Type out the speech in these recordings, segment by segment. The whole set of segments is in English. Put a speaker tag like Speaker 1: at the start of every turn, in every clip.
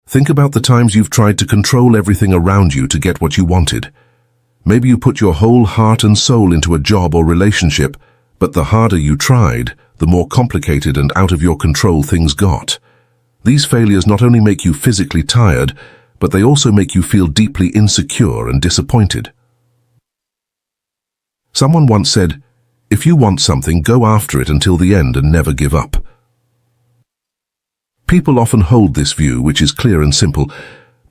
Speaker 1: Think about the times you've tried to control everything around you to get what you wanted. Maybe you put your whole heart and soul into a job or relationship, but the harder you tried, the more complicated and out of your control things got. These failures not only make you physically tired, but they also make you feel deeply insecure and disappointed. Someone once said, "If you want something, go after it until the end and never give up." People often hold this view, which is clear and simple,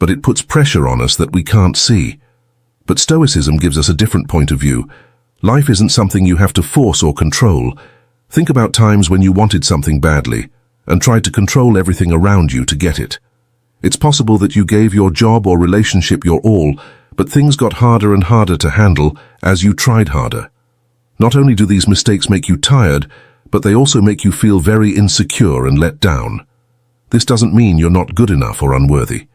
Speaker 1: but it puts pressure on us that we can't see. But Stoicism gives us a different point of view. Life isn't something you have to force or control. Think about times when you wanted something badly and tried to control everything around you to get it. It's possible that you gave your job or relationship your all, but things got harder and harder to handle as you tried harder. Not only do these mistakes make you tired, but they also make you feel very insecure and let down. This doesn't mean you're not good enough or unworthy.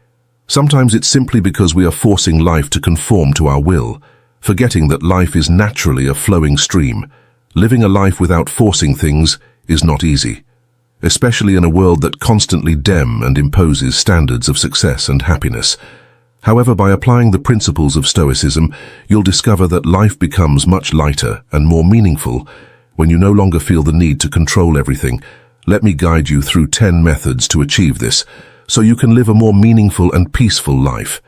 Speaker 1: Sometimes it's simply because we are forcing life to conform to our will, forgetting that life is naturally a flowing stream. Living a life without forcing things is not easy, especially in a world that constantly imposes standards of success and happiness. However, by applying the principles of Stoicism, you'll discover that life becomes much lighter and more meaningful when you no longer feel the need to control everything. Let me guide you through 10 methods to achieve this, so you can live a more meaningful and peaceful life.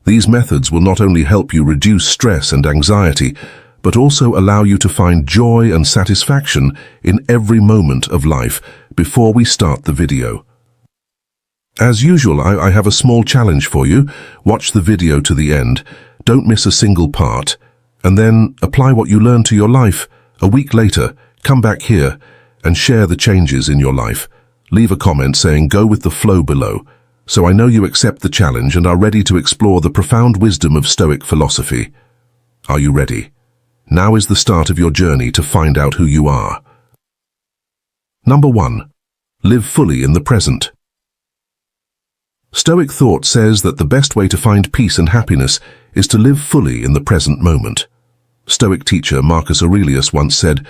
Speaker 1: These methods will not only help you reduce stress and anxiety, but also allow you to find joy and satisfaction in every moment of life. Before we start the video, as usual, I have a small challenge for you. Watch the video to the end, don't miss a single part, and then apply what you learned to your life. A week later, come back here and share the changes in your life. Leave a comment saying "go with the flow" below, so I know you accept the challenge and are ready to explore the profound wisdom of Stoic philosophy. Are you ready? Now is the start of your journey to find out who you are. Number 1. Live fully in the present. Stoic thought says that the best way to find peace and happiness is to live fully in the present moment. Stoic teacher Marcus Aurelius once said,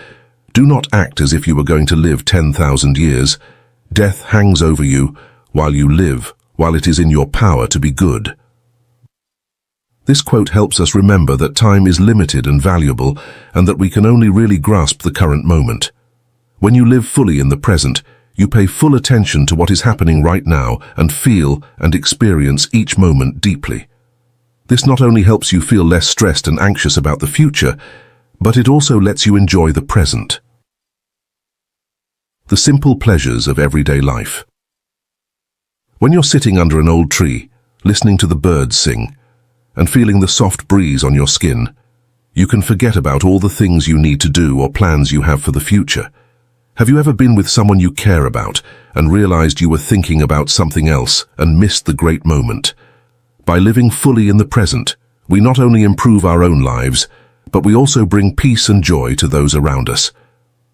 Speaker 1: "Do not act as if you were going to live 10,000 years. Death hangs over you while you live, while it is in your power to be good." This quote helps us remember that time is limited and valuable, and that we can only really grasp the current moment. When you live fully in the present, you pay full attention to what is happening right now and feel and experience each moment deeply. This not only helps you feel less stressed and anxious about the future, but it also lets you enjoy the present. The simple pleasures of everyday life. When you're sitting under an old tree, listening to the birds sing, and feeling the soft breeze on your skin, you can forget about all the things you need to do or plans you have for the future. Have you ever been with someone you care about and realized you were thinking about something else and missed the great moment? By living fully in the present, we not only improve our own lives, but we also bring peace and joy to those around us.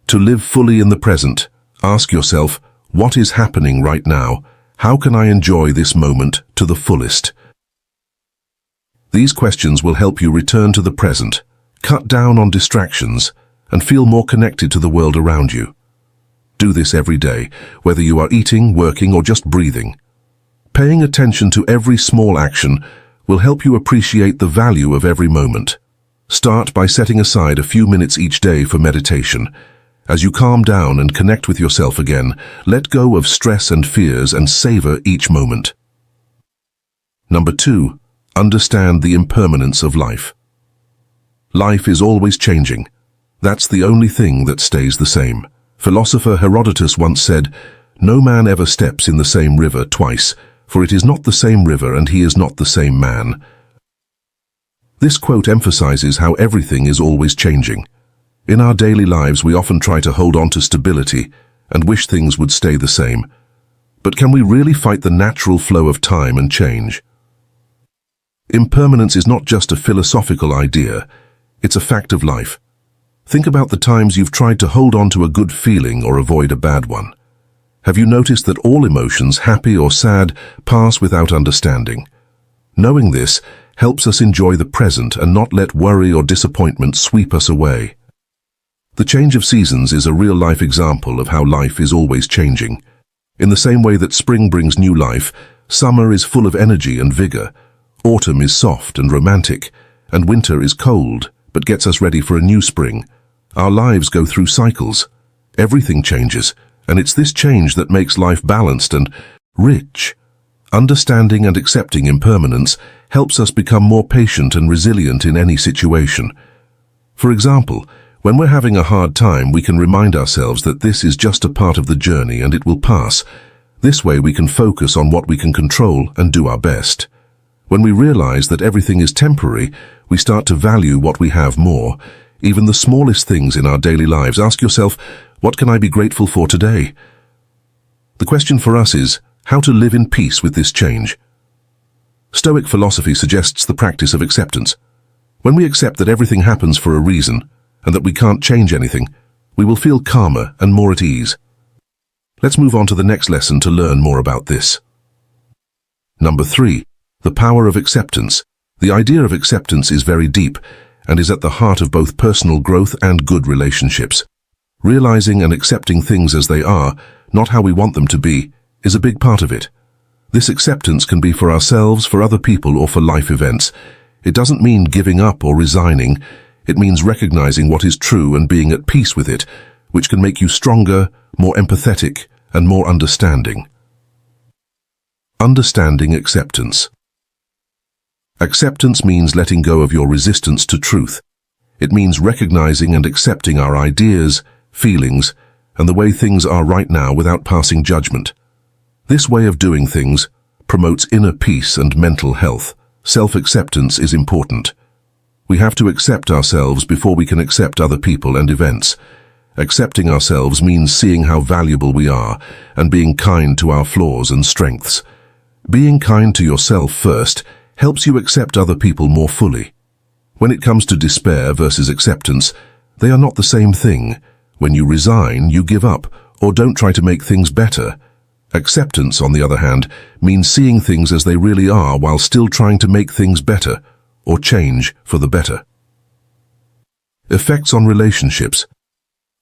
Speaker 1: To live fully in the present, ask yourself, what is happening right now? How can I enjoy this moment to the fullest? These questions will help you return to the present, cut down on distractions, and feel more connected to the world around you. Do this every day, whether you are eating, working, or just breathing. Paying attention to every small action will help you appreciate the value of every moment. Start by setting aside a few minutes each day for meditation. As you calm down and connect with yourself again, let go of stress and fears and savor each moment. Number 2. Understand the impermanence of life. Life is always changing. That's the only thing that stays the same. Philosopher Herodotus once said, "No man ever steps in the same river twice, for it is not the same river and he is not the same man." This quote emphasizes how everything is always changing. In our daily lives, we often try to hold on to stability and wish things would stay the same. But can we really fight the natural flow of time and change? Impermanence is not just a philosophical idea, it's a fact of life. Think about the times you've tried to hold on to a good feeling or avoid a bad one. Have you noticed that all emotions, happy or sad, pass without understanding? Knowing this helps us enjoy the present and not let worry or disappointment sweep us away. The change of seasons is a real-life example of how life is always changing. In the same way that spring brings new life, Summer is full of energy and vigor. Autumn is soft and romantic. And winter is cold, but gets us ready for a new spring. Our lives go through cycles. Everything changes, and it's this change that makes life balanced and rich. Understanding and accepting impermanence helps us become more patient and resilient in any situation. For example, when we're having a hard time, we can remind ourselves that this is just a part of the journey and it will pass. This way we can focus on what we can control and do our best. When we realize that everything is temporary, we start to value what we have more. Even the smallest things in our daily lives. Ask yourself, what can I be grateful for today? The question for us is, how to live in peace with this change. Stoic philosophy suggests the practice of acceptance. When we accept that everything happens for a reason, and that we can't change anything, we will feel calmer and more at ease. Let's move on to the next lesson to learn more about this. Number 3. The power of acceptance. The idea of acceptance is very deep and is at the heart of both personal growth and good relationships. Realizing and accepting things as they are, not how we want them to be, is a big part of it. This acceptance can be for ourselves, for other people, or for life events. It doesn't mean giving up or resigning. It means recognizing what is true and being at peace with it, which can make you stronger, more empathetic, and more understanding. Understanding acceptance. Acceptance means letting go of your resistance to truth. It means recognizing and accepting our ideas, feelings, and the way things are right now without passing judgment. This way of doing things promotes inner peace and mental health. Self-acceptance is important. We have to accept ourselves before we can accept other people and events. Accepting ourselves means seeing how valuable we are and being kind to our flaws and strengths. Being kind to yourself first helps you accept other people more fully. When it comes to despair versus acceptance, they are not the same thing. When you resign, you give up or don't try to make things better. Acceptance, on the other hand, means seeing things as they really are while still trying to make things better or change for the better. Effects on relationships.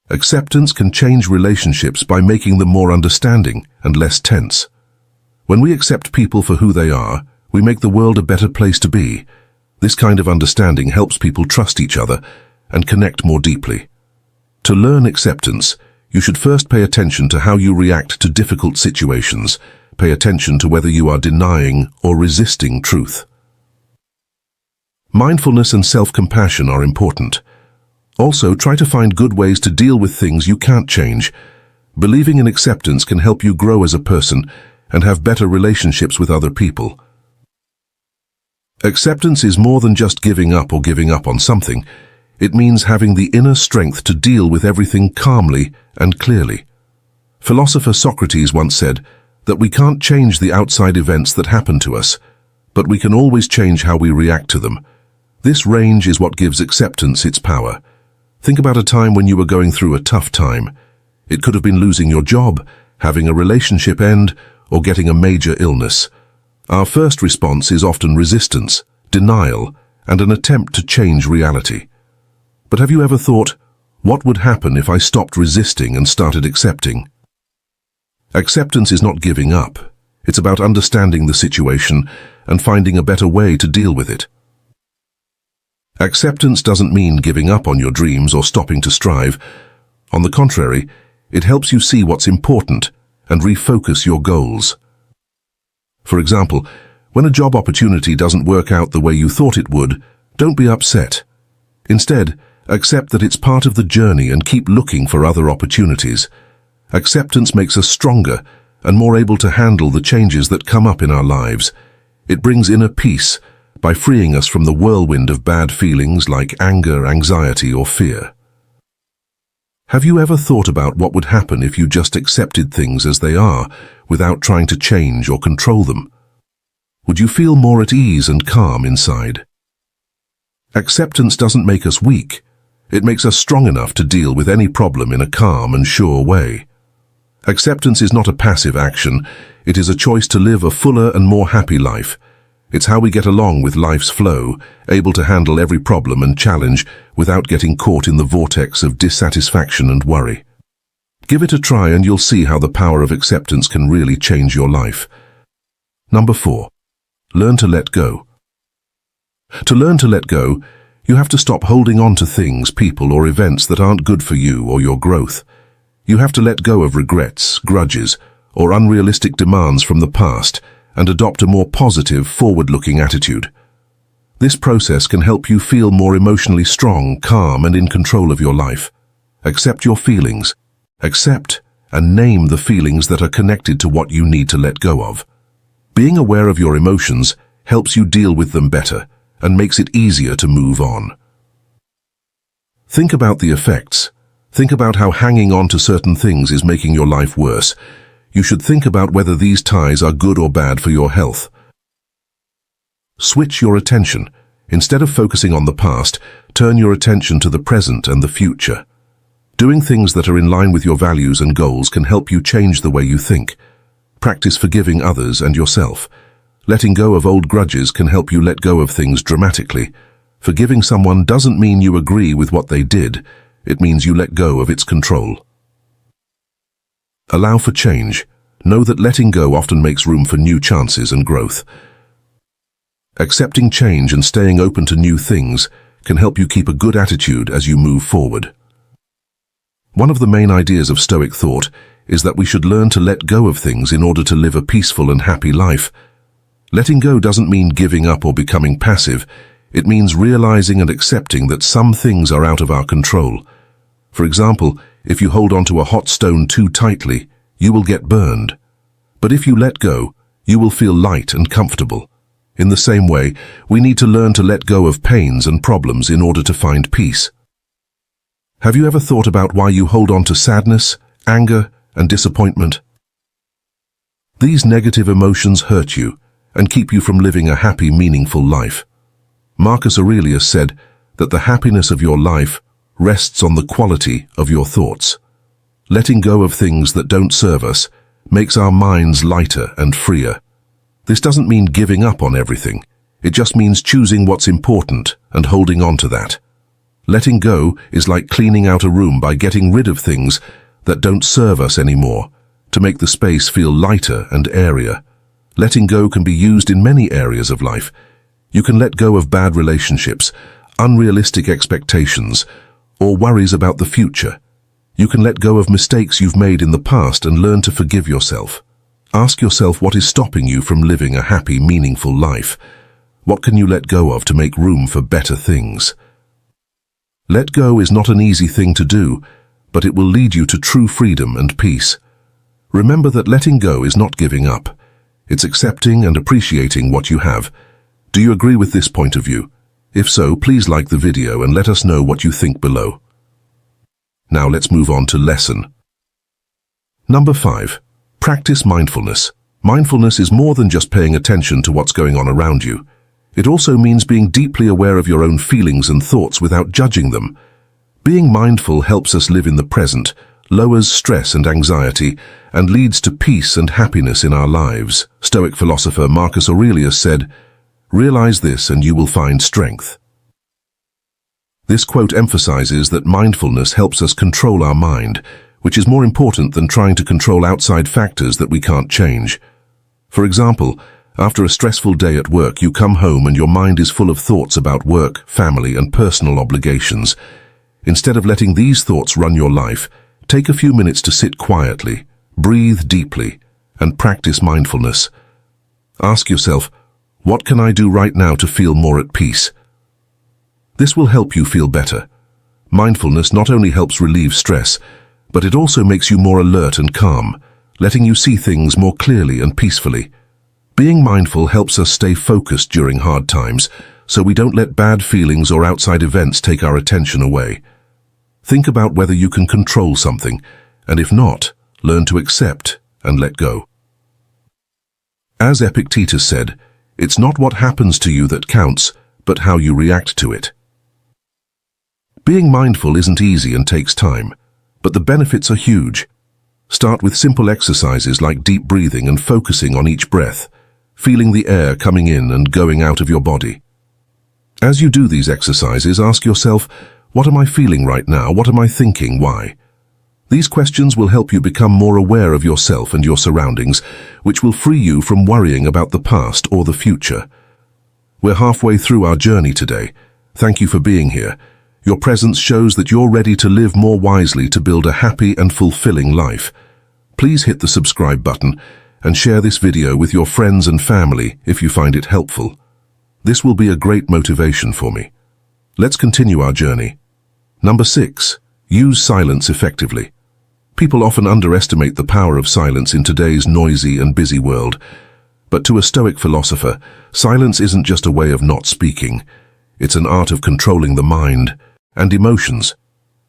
Speaker 1: Acceptance can change relationships by making them more understanding and less tense. When we accept people for who they are, we make the world a better place to be. This kind of understanding helps people trust each other and connect more deeply. To learn acceptance, you should first pay attention to how you react to difficult situations. Pay attention to whether you are denying or resisting truth. Mindfulness and self-compassion are important. Also, try to find good ways to deal with things you can't change. Believing in acceptance can help you grow as a person and have better relationships with other people. Acceptance is more than just giving up or giving up on something. It means having the inner strength to deal with everything calmly and clearly. Philosopher Socrates once said that we can't change the outside events that happen to us, but we can always change how we react to them. This range is what gives acceptance its power. Think about a time when you were going through a tough time. It could have been losing your job, having a relationship end, or getting a major illness. Our first response is often resistance, denial, and an attempt to change reality. But have you ever thought, what would happen if I stopped resisting and started accepting? Acceptance is not giving up. It's about understanding the situation and finding a better way to deal with it. Acceptance doesn't mean giving up on your dreams or stopping to strive. On the contrary, it helps you see what's important and refocus your goals. For example, when a job opportunity doesn't work out the way you thought it would, don't be upset. Instead, accept that it's part of the journey and keep looking for other opportunities. Acceptance makes us stronger and more able to handle the changes that come up in our lives. It brings inner peace by freeing us from the whirlwind of bad feelings like anger, anxiety, or fear. Have you ever thought about what would happen if you just accepted things as they are, without trying to change or control them? Would you feel more at ease and calm inside? Acceptance doesn't make us weak. It makes us strong enough to deal with any problem in a calm and sure way. Acceptance is not a passive action. It is a choice to live a fuller and more happy life. It's how we get along with life's flow, able to handle every problem and challenge without getting caught in the vortex of dissatisfaction and worry. Give it a try and you'll see how the power of acceptance can really change your life. Number 4. Learn to let go. To learn to let go, you have to stop holding on to things, people, or events that aren't good for you or your growth. You have to let go of regrets, grudges, or unrealistic demands from the past and adopt a more positive, forward-looking attitude. This process can help you feel more emotionally strong, calm, and in control of your life. Accept your feelings. Accept and name the feelings that are connected to what you need to let go of. Being aware of your emotions helps you deal with them better and makes it easier to move on. Think about the effects. Think about how hanging on to certain things is making your life worse. You should think about whether these ties are good or bad for your health. Switch your attention. Instead of focusing on the past, turn your attention to the present and the future. Doing things that are in line with your values and goals can help you change the way you think. Practice forgiving others and yourself. Letting go of old grudges can help you let go of things dramatically. Forgiving someone doesn't mean you agree with what they did. It means you let go of its control. Allow for change. Know that letting go often makes room for new chances and growth. Accepting change and staying open to new things can help you keep a good attitude as you move forward. One of the main ideas of Stoic thought is that we should learn to let go of things in order to live a peaceful and happy life. Letting go doesn't mean giving up or becoming passive. It means realizing and accepting that some things are out of our control. For example, if you hold onto a hot stone too tightly, you will get burned. But if you let go, you will feel light and comfortable. In the same way, we need to learn to let go of pains and problems in order to find peace. Have you ever thought about why you hold on to sadness, anger, and disappointment? These negative emotions hurt you and keep you from living a happy, meaningful life. Marcus Aurelius said that the happiness of your life rests on the quality of your thoughts. Letting go of things that don't serve us makes our minds lighter and freer. This doesn't mean giving up on everything. It just means choosing what's important and holding on to that. Letting go is like cleaning out a room by getting rid of things that don't serve us anymore, to make the space feel lighter and airier. Letting go can be used in many areas of life. You can let go of bad relationships, unrealistic expectations, or worries about the future. You can let go of mistakes you've made in the past and learn to forgive yourself. Ask yourself what is stopping you from living a happy, meaningful life. What can you let go of to make room for better things? Let go is not an easy thing to do, but it will lead you to true freedom and peace. Remember that letting go is not giving up. It's accepting and appreciating what you have. Do you agree with this point of view? If so, please like the video and let us know what you think below. Now let's move on to lesson. Number 5. Practice mindfulness. Mindfulness is more than just paying attention to what's going on around you. It also means being deeply aware of your own feelings and thoughts without judging them. Being mindful helps us live in the present, lowers stress and anxiety, and leads to peace and happiness in our lives. Stoic philosopher Marcus Aurelius said, "Realize this and you will find strength." This quote emphasizes that mindfulness helps us control our mind, which is more important than trying to control outside factors that we can't change. For example, after a stressful day at work, you come home and your mind is full of thoughts about work, family, and personal obligations. Instead of letting these thoughts run your life, take a few minutes to sit quietly, breathe deeply, and practice mindfulness. Ask yourself, what can I do right now to feel more at peace? This will help you feel better. Mindfulness not only helps relieve stress, but it also makes you more alert and calm, letting you see things more clearly and peacefully. Being mindful helps us stay focused during hard times, so we don't let bad feelings or outside events take our attention away. Think about whether you can control something, and if not, learn to accept and let go. As Epictetus said, it's not what happens to you that counts, but how you react to it. Being mindful isn't easy and takes time, but the benefits are huge. Start with simple exercises like deep breathing and focusing on each breath, feeling the air coming in and going out of your body. As you do these exercises, ask yourself, what am I feeling right now? What am I thinking? Why? These questions will help you become more aware of yourself and your surroundings, which will free you from worrying about the past or the future. We're halfway through our journey today. Thank you for being here. Your presence shows that you're ready to live more wisely to build a happy and fulfilling life. Please hit the subscribe button and share this video with your friends and family if you find it helpful. This will be a great motivation for me. Let's continue our journey. Number 6. Use silence effectively. People often underestimate the power of silence in today's noisy and busy world. But to a Stoic philosopher, silence isn't just a way of not speaking. It's an art of controlling the mind and emotions.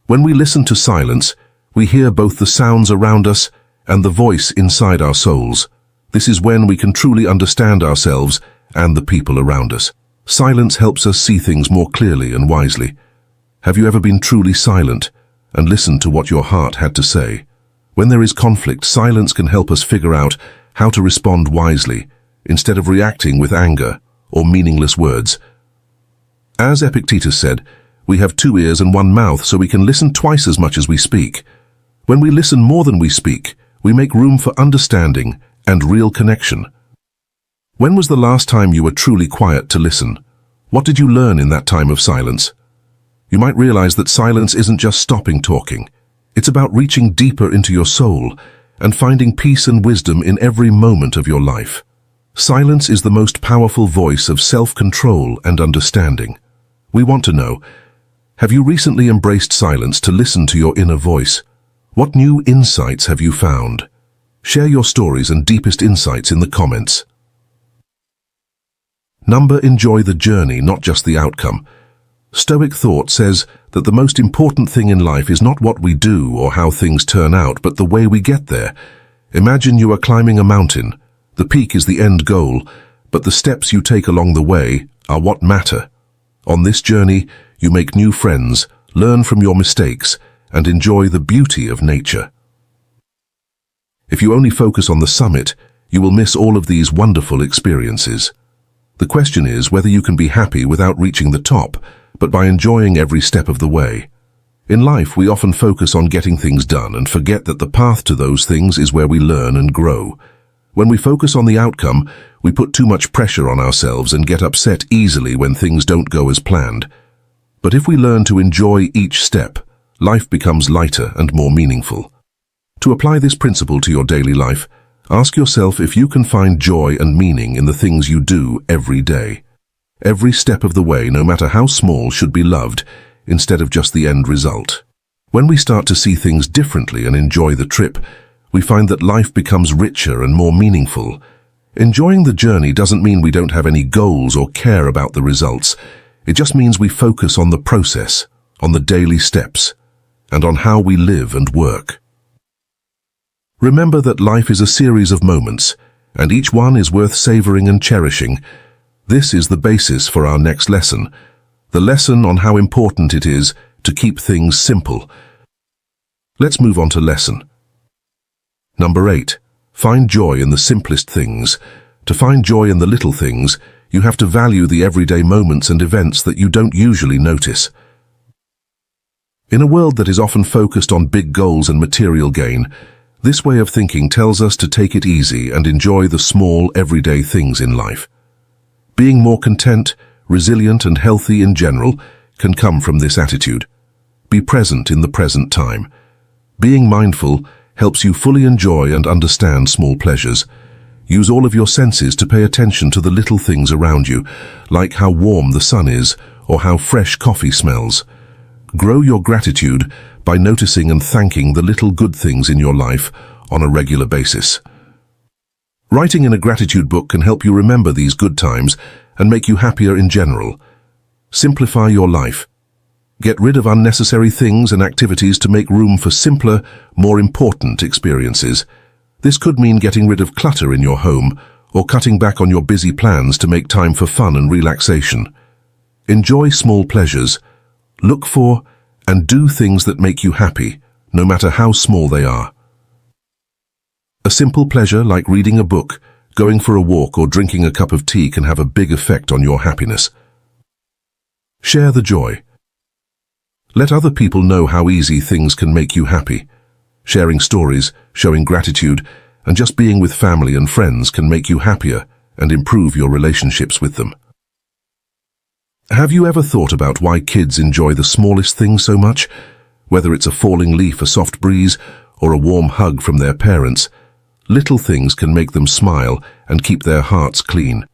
Speaker 1: When we listen to silence, we hear both the sounds around us and the voice inside our souls. This is when we can truly understand ourselves and the people around us. Silence helps us see things more clearly and wisely. Have you ever been truly silent and listened to what your heart had to say? When there is conflict, silence can help us figure out how to respond wisely instead of reacting with anger or meaningless words. As Epictetus said, we have 2 ears and 1 mouth, so we can listen twice as much as we speak. When we listen more than we speak, we make room for understanding and real connection. When was the last time you were truly quiet to listen? What did you learn in that time of silence? You might realize that silence isn't just stopping talking. It's about reaching deeper into your soul and finding peace and wisdom in every moment of your life. Silence is the most powerful voice of self-control and understanding. We want to know, have you recently embraced silence to listen to your inner voice? What new insights have you found? Share your stories and deepest insights in the comments. Number 7. Enjoy the journey, not just the outcome. Stoic thought says that the most important thing in life is not what we do or how things turn out, but the way we get there. Imagine you are climbing a mountain. The peak is the end goal, but the steps you take along the way are what matter. On this journey, you make new friends, learn from your mistakes, and enjoy the beauty of nature. If you only focus on the summit, you will miss all of these wonderful experiences. The question is whether you can be happy without reaching the top, but by enjoying every step of the way. In life, we often focus on getting things done and forget that the path to those things is where we learn and grow. When we focus on the outcome, we put too much pressure on ourselves and get upset easily when things don't go as planned. But if we learn to enjoy each step, life becomes lighter and more meaningful. To apply this principle to your daily life, ask yourself if you can find joy and meaning in the things you do every day. Every step of the way, no matter how small, should be loved instead of just the end result. When we start to see things differently and enjoy the trip, we find that life becomes richer and more meaningful. Enjoying the journey doesn't mean we don't have any goals or care about the results. It just means we focus on the process, on the daily steps, and on how we live and work. Remember that life is a series of moments, and each one is worth savoring and cherishing. This is the basis for our next lesson, the lesson on how important it is to keep things simple. Let's move on to lesson. Number 8. Find joy in the simplest things. To find joy in the little things, you have to value the everyday moments and events that you don't usually notice. In a world that is often focused on big goals and material gain, this way of thinking tells us to take it easy and enjoy the small, everyday things in life. Being more content, resilient, and healthy in general can come from this attitude. Be present in the present time. Being mindful helps you fully enjoy and understand small pleasures. Use all of your senses to pay attention to the little things around you, like how warm the sun is or how fresh coffee smells. Grow your gratitude by noticing and thanking the little good things in your life on a regular basis. Writing in a gratitude book can help you remember these good times and make you happier in general. Simplify your life. Get rid of unnecessary things and activities to make room for simpler, more important experiences. This could mean getting rid of clutter in your home or cutting back on your busy plans to make time for fun and relaxation. Enjoy small pleasures. Look for and do things that make you happy, no matter how small they are. A simple pleasure like reading a book, going for a walk, or drinking a cup of tea can have a big effect on your happiness. Share the joy. Let other people know how easy things can make you happy. Sharing stories, showing gratitude, and just being with family and friends can make you happier and improve your relationships with them. Have you ever thought about why kids enjoy the smallest things so much? Whether it's a falling leaf, a soft breeze, or a warm hug from their parents, little things can make them smile and keep their hearts clean.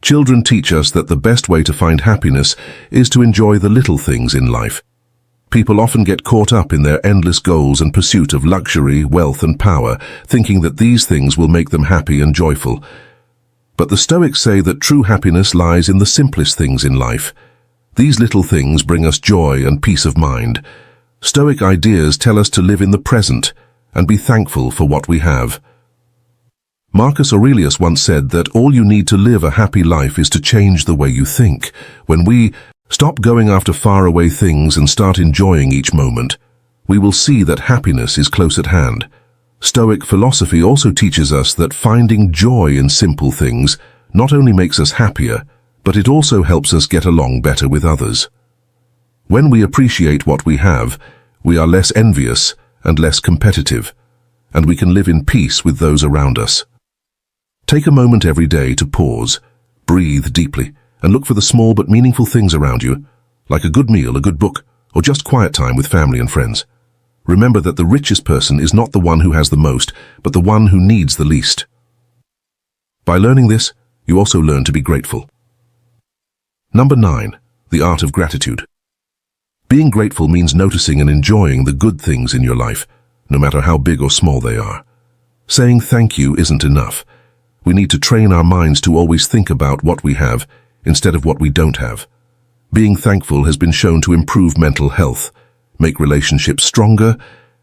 Speaker 1: Children teach us that the best way to find happiness is to enjoy the little things in life. People often get caught up in their endless goals and pursuit of luxury, wealth, and power, thinking that these things will make them happy and joyful. But the Stoics say that true happiness lies in the simplest things in life. These little things bring us joy and peace of mind. Stoic ideas tell us to live in the present and be thankful for what we have. Marcus Aurelius once said that all you need to live a happy life is to change the way you think. When we stop going after faraway things and start enjoying each moment, we will see that happiness is close at hand. Stoic philosophy also teaches us that finding joy in simple things not only makes us happier, but it also helps us get along better with others. When we appreciate what we have, we are less envious and less competitive, and we can live in peace with those around us. Take a moment every day to pause, breathe deeply, and look for the small but meaningful things around you, like a good meal, a good book, or just quiet time with family and friends. Remember that the richest person is not the one who has the most, but the one who needs the least. By learning this, you also learn to be grateful. Number 9. The art of gratitude. Being grateful means noticing and enjoying the good things in your life, no matter how big or small they are. Saying thank you isn't enough. We need to train our minds to always think about what we have instead of what we don't have. Being thankful has been shown to improve mental health, make relationships stronger,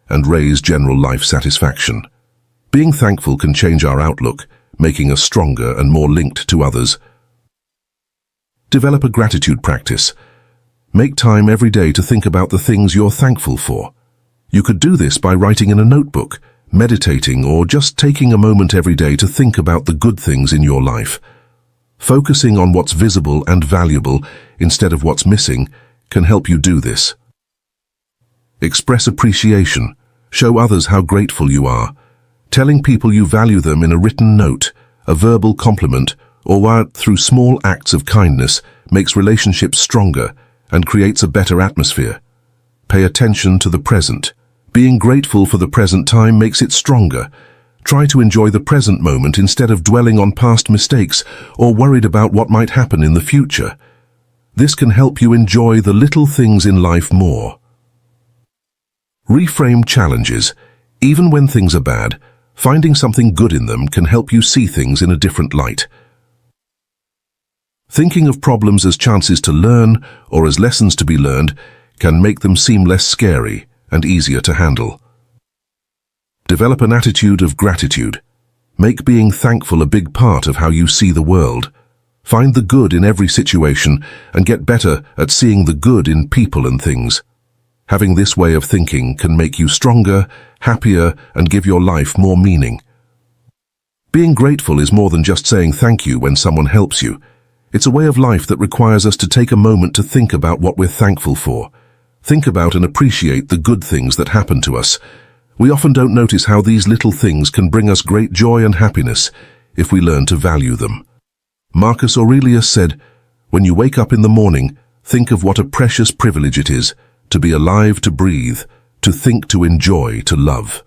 Speaker 1: and raise general life satisfaction. Being thankful can change our outlook, making us stronger and more linked to others. Develop a gratitude practice. Make time every day to think about the things you're thankful for. You could do this by writing in a notebook, meditating, or just taking a moment every day to think about the good things in your life. Focusing on what's visible and valuable instead of what's missing can help you do this. Express appreciation. Show others how grateful you are. Telling people you value them in a written note, a verbal compliment, or through small acts of kindness makes relationships stronger and creates a better atmosphere. Pay attention to the present. Being grateful for the present time makes it stronger. Try to enjoy the present moment instead of dwelling on past mistakes or worried about what might happen in the future. This can help you enjoy the little things in life more. Reframe challenges. Even when things are bad, finding something good in them can help you see things in a different light. Thinking of problems as chances to learn or as lessons to be learned can make them seem less scary and easier to handle. Develop an attitude of gratitude. Make being thankful a big part of how you see the world. Find the good in every situation and get better at seeing the good in people and things. Having this way of thinking can make you stronger, happier, and give your life more meaning. Being grateful is more than just saying thank you when someone helps you. It's a way of life that requires us to take a moment to think about what we're thankful for. Think about and appreciate the good things that happen to us. We often don't notice how these little things can bring us great joy and happiness if we learn to value them. Marcus Aurelius said, "When you wake up in the morning, think of what a precious privilege it is to be alive, to breathe, to think, to enjoy, to love."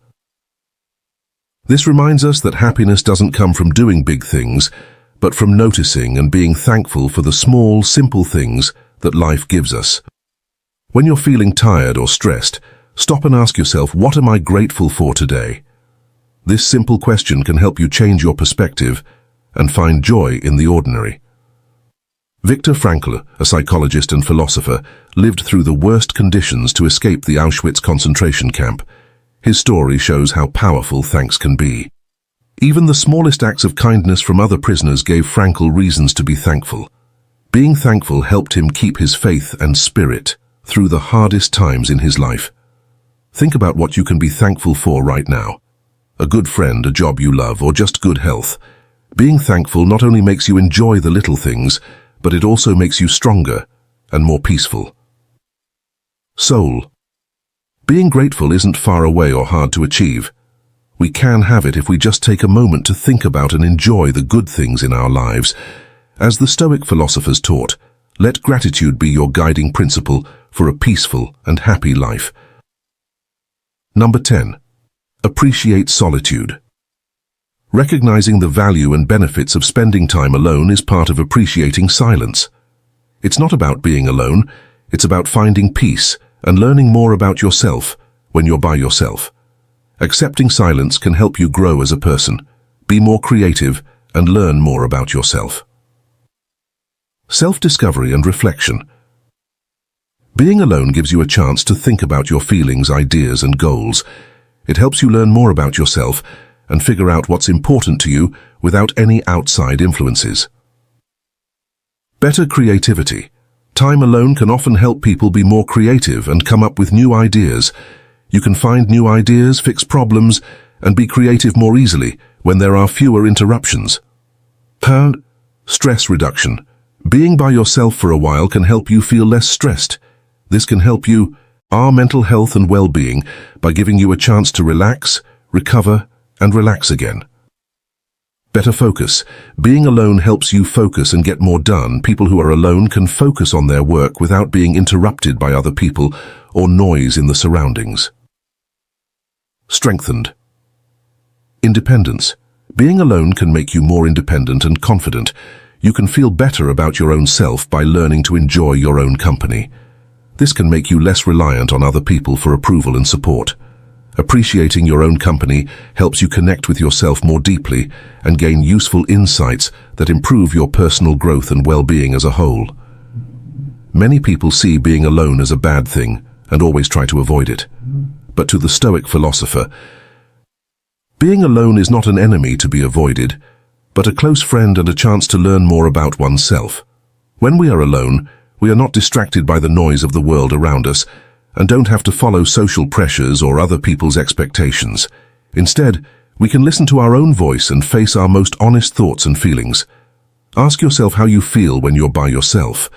Speaker 1: This reminds us that happiness doesn't come from doing big things, but from noticing and being thankful for the small, simple things that life gives us. When you're feeling tired or stressed, stop and ask yourself, what am I grateful for today? This simple question can help you change your perspective and find joy in the ordinary. Viktor Frankl, a psychologist and philosopher, lived through the worst conditions to escape the Auschwitz concentration camp. His story shows how powerful thanks can be. Even the smallest acts of kindness from other prisoners gave Frankl reasons to be thankful. Being thankful helped him keep his faith and spirit through the hardest times in his life. Think about what you can be thankful for right now. A good friend, a job you love, or just good health. Being thankful not only makes you enjoy the little things, but it also makes you stronger and more peaceful. Soul. Being grateful isn't far away or hard to achieve. We can have it if we just take a moment to think about and enjoy the good things in our lives. As the Stoic philosophers taught, let gratitude be your guiding principle for a peaceful and happy life. Number 10. Appreciate solitude. Recognizing the value and benefits of spending time alone is part of appreciating silence. It's not about being alone, it's about finding peace and learning more about yourself when you're by yourself. Accepting silence can help you grow as a person, be more creative, and learn more about yourself. Self-discovery and reflection. Being alone gives you a chance to think about your feelings, ideas, and goals. It helps you learn more about yourself and figure out what's important to you without any outside influences. Better creativity. Time alone can often help people be more creative and come up with new ideas. You can find new ideas, fix problems, and be creative more easily when there are fewer interruptions. Stress reduction. Being by yourself for a while can help you feel less stressed. This can help our mental health and well-being by giving you a chance to relax, recover, and relax again. Better focus. Being alone helps you focus and get more done. People who are alone can focus on their work without being interrupted by other people or noise in the surroundings. Strengthened. Independence. Being alone can make you more independent and confident. You can feel better about your own self by learning to enjoy your own company. This can make you less reliant on other people for approval and support. Appreciating your own company helps you connect with yourself more deeply and gain useful insights that improve your personal growth and well-being as a whole. Many people see being alone as a bad thing and always try to avoid it. But to the Stoic philosopher, being alone is not an enemy to be avoided, but a close friend and a chance to learn more about oneself. When we are alone, we are not distracted by the noise of the world around us and don't have to follow social pressures or other people's expectations. Instead, we can listen to our own voice and face our most honest thoughts and feelings. Ask yourself how you feel when you're by yourself.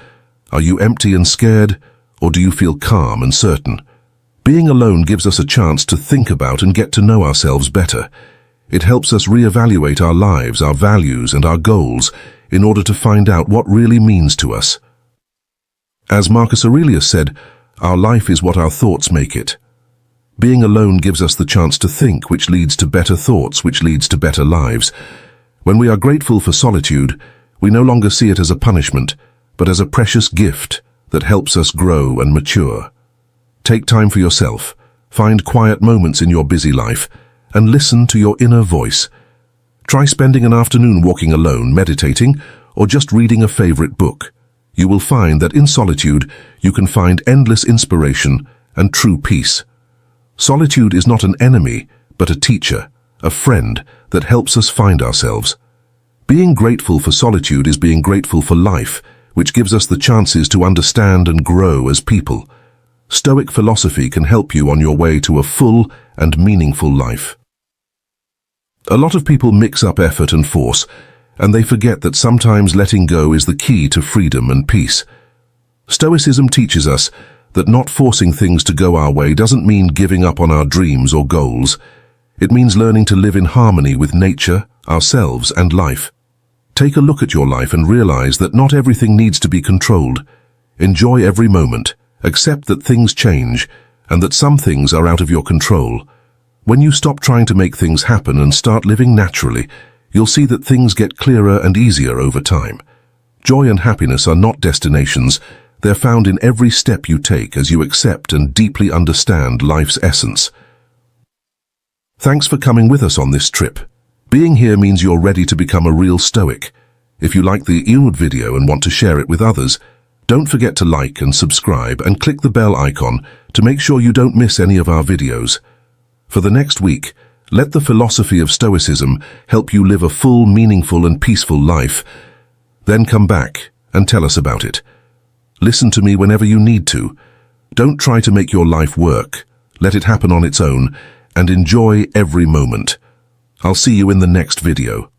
Speaker 1: Are you empty and scared, or do you feel calm and certain? Being alone gives us a chance to think about and get to know ourselves better. It helps us reevaluate our lives, our values, and our goals in order to find out what really means to us. As Marcus Aurelius said, our life is what our thoughts make it. Being alone gives us the chance to think, which leads to better thoughts, which leads to better lives. When we are grateful for solitude, we no longer see it as a punishment, but as a precious gift that helps us grow and mature. Take time for yourself, find quiet moments in your busy life, and listen to your inner voice. Try spending an afternoon walking alone, meditating, or just reading a favorite book. You will find that in solitude, you can find endless inspiration and true peace. Solitude is not an enemy, but a teacher, a friend that helps us find ourselves. Being grateful for solitude is being grateful for life, which gives us the chances to understand and grow as people. Stoic philosophy can help you on your way to a full and meaningful life. A lot of people mix up effort and force, and they forget that sometimes letting go is the key to freedom and peace. Stoicism teaches us that not forcing things to go our way doesn't mean giving up on our dreams or goals. It means learning to live in harmony with nature, ourselves, and life. Take a look at your life and realize that not everything needs to be controlled. Enjoy every moment, accept that things change, and that some things are out of your control. When you stop trying to make things happen and start living naturally, you'll see that things get clearer and easier over time. Joy and happiness are not destinations. They're found in every step you take as you accept and deeply understand life's essence. Thanks for coming with us on this trip. Being here means you're ready to become a real Stoic. If you like the video and want to share it with others, don't forget to like and subscribe and click the bell icon to make sure you don't miss any of our videos. For the next week, let the philosophy of Stoicism help you live a full, meaningful, and peaceful life. Then come back and tell us about it. Listen to me whenever you need to. Don't try to make your life work. Let it happen on its own, and enjoy every moment. I'll see you in the next video.